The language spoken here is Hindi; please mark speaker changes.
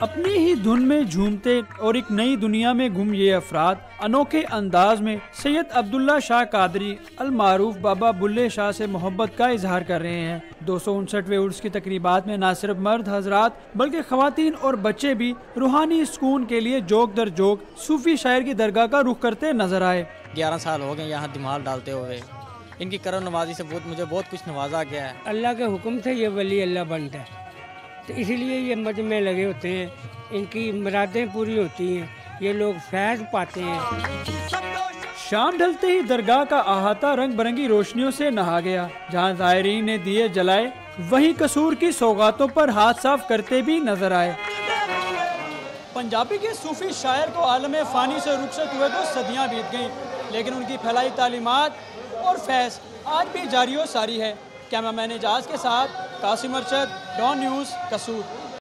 Speaker 1: अपनी ही धुन में झूमते और एक नई दुनिया में गुम ये अफराद अनोखे अंदाज में सैयद अब्दुल्ला शाह कादरी अल मारूफ बाबा बुल्ले शाह से मोहब्बत का इजहार कर रहे हैं। 259वें उर्स की तकरीबात में न सिर्फ मर्द हजरात बल्कि खवातीन और बच्चे भी रूहानी सुकून के लिए जोक दर जोक सूफी शायर की दरगाह का रुख करते नजर आए।
Speaker 2: 11 साल हो गए यहाँ दिमाग डालते हुए, इनकी करम नवाजी से मुझे बहुत कुछ नवाजा गया है।
Speaker 3: अल्लाह के हुक्म से ये वली अल्लाह बनता है, तो इसलिए ये मजमे लगे होते हैं, इनकी मुरादें पूरी होती हैं, ये लोग फैज़ पाते हैं।
Speaker 1: शाम ढलते ही दरगाह का अहाता रंग बिरंगी रोशनियों से नहा गया। जहां ज़ायरीन ने दिए जलाए, वहीं कसूर की सौगातों पर हाथ साफ करते भी नजर आए। पंजाबी के सूफी शायर को आलम फ़ानी से रुखसत हुए तो सदियां बीत गईं, लेकिन उनकी फैलाई तालीमात और फैज़ आज भी जारी व सारी है। कैमरामैन एजाज के साथ कासिम अरशद, डॉन न्यूज़, कसूर।